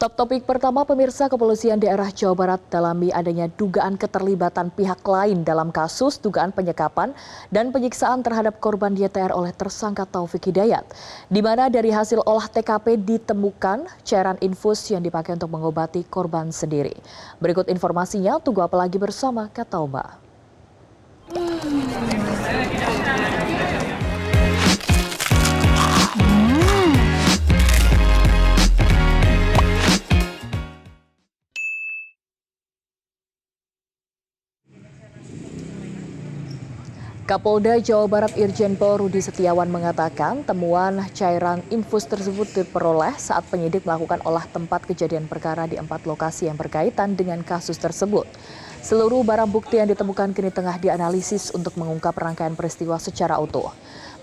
Top topik pertama, pemirsa, kepolisian daerah Jawa Barat dalami adanya dugaan keterlibatan pihak lain dalam kasus dugaan penyekapan dan penyiksaan terhadap korban YTR oleh tersangka Taufik Hidayat, di mana dari hasil olah TKP ditemukan cairan infus yang dipakai untuk mengobati korban sendiri. Berikut informasinya, tunggu apa lagi bersama Kataumba. Kapolda Jawa Barat Irjen Pol Rudi Setiawan mengatakan temuan cairan infus tersebut diperoleh saat penyidik melakukan olah tempat kejadian perkara di 4 lokasi yang berkaitan dengan kasus tersebut. Seluruh barang bukti yang ditemukan kini tengah dianalisis untuk mengungkap rangkaian peristiwa secara utuh.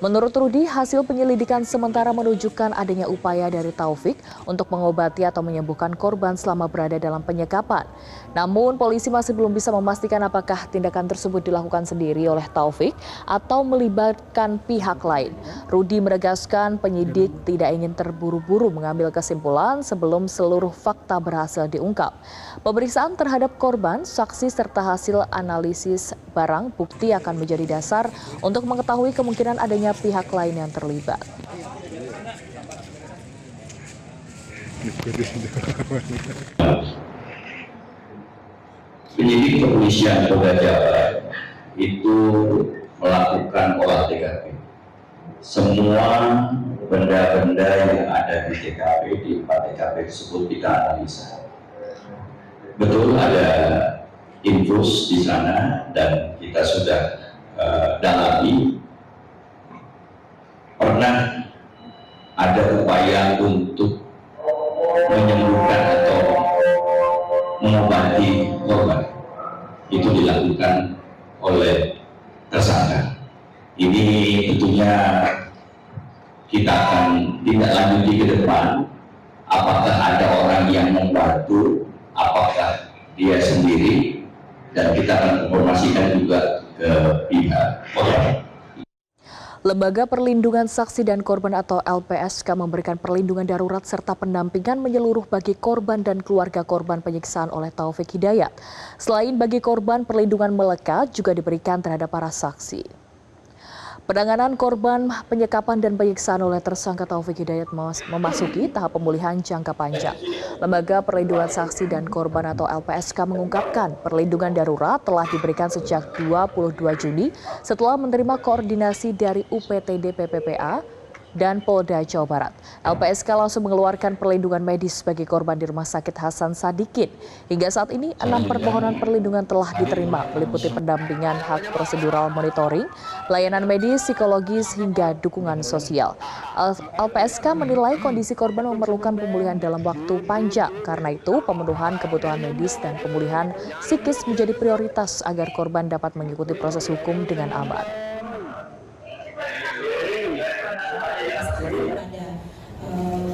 Menurut Rudi, hasil penyelidikan sementara menunjukkan adanya upaya dari Taufik untuk mengobati atau menyembuhkan korban selama berada dalam penyekapan. Namun, polisi masih belum bisa memastikan apakah tindakan tersebut dilakukan sendiri oleh Taufik atau melibatkan pihak lain. Rudi menegaskan penyidik tidak ingin terburu-buru mengambil kesimpulan sebelum seluruh fakta berhasil diungkap. Pemeriksaan terhadap korban, saksi serta hasil analisis barang bukti akan menjadi dasar untuk mengetahui kemungkinan adanya pihak lain yang terlibat. Penyidik kepolisian Polda Jawa Barat itu melakukan olah TKP. Semua benda-benda yang ada di TKP, di 4 TKP tersebut kita analisa. Betul ada infus di sana dan kita sudah dalami. Pernah ada upaya untuk menyembuhkan atau mengobati korban, itu dilakukan oleh tersangka. Ini tentunya kita akan tindak lanjuti ke depan, apakah ada orang yang membantu, apakah dia sendiri, dan kita akan informasikan juga ke pihak korban. Lembaga Perlindungan Saksi dan Korban atau LPSK memberikan perlindungan darurat serta pendampingan menyeluruh bagi korban dan keluarga korban penyiksaan oleh Taufik Hidayat. Selain bagi korban, perlindungan melekat juga diberikan terhadap para saksi. Penanganan korban penyekapan dan penyiksaan oleh tersangka Taufik Hidayat memasuki tahap pemulihan jangka panjang. Lembaga Perlindungan Saksi dan Korban atau LPSK mengungkapkan perlindungan darurat telah diberikan sejak 22 Juni setelah menerima koordinasi dari UPTD PPPA dan Polda Jawa Barat. LPSK langsung mengeluarkan perlindungan medis bagi korban di Rumah Sakit Hasan Sadikin. Hingga saat ini, 6 permohonan perlindungan telah diterima, meliputi pendampingan hak prosedural monitoring, layanan medis, psikologis, hingga dukungan sosial. LPSK menilai kondisi korban memerlukan pemulihan dalam waktu panjang. Karena itu, pemenuhan kebutuhan medis dan pemulihan psikis menjadi prioritas agar korban dapat mengikuti proses hukum dengan aman. Pada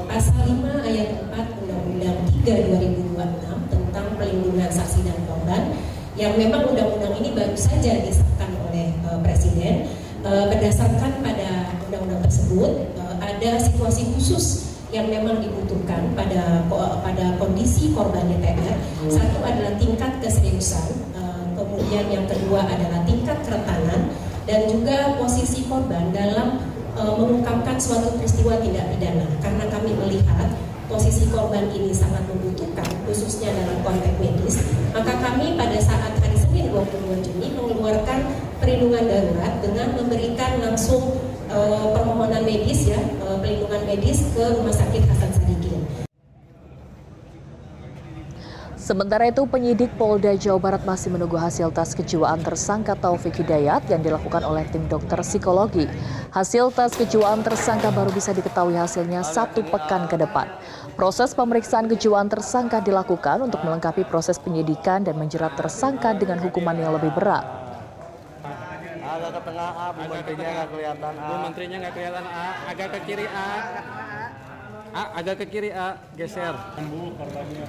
pasal 5 ayat 4 Undang-Undang 3 2026 tentang pelindungan saksi dan korban, yang memang undang-undang ini baru saja disahkan oleh Presiden. Berdasarkan pada undang-undang tersebut, ada situasi khusus yang memang dibutuhkan pada kondisi korban YTR. Satu adalah tingkat keseriusan, kemudian yang kedua adalah tingkat kerentanan, dan juga posisi korban dalam mengungkapkan suatu peristiwa tindak pidana. Karena kami melihat posisi korban ini sangat membutuhkan, khususnya dalam konteks medis, maka kami pada saat hari Senin 22 Juni mengeluarkan perlindungan darurat dengan memberikan langsung permohonan medis, perlindungan medis ke Rumah Sakit Hasan Sadikin. Sementara itu, penyidik Polda Jawa Barat masih menunggu hasil tes kejiwaan tersangka Taufik Hidayat yang dilakukan oleh tim dokter psikologi. Hasil tes kejiwaan tersangka baru bisa diketahui hasilnya 1 pekan ke depan. Proses pemeriksaan kejiwaan tersangka dilakukan untuk melengkapi proses penyidikan dan menjerat tersangka dengan hukuman yang lebih berat. Agak ke tengah A, Bu Menterinya nggak kelihatan A. Bu Menterinya nggak kelihatan A, agak ke kiri A. A, agak ke kiri A, geser. Bu korbannya.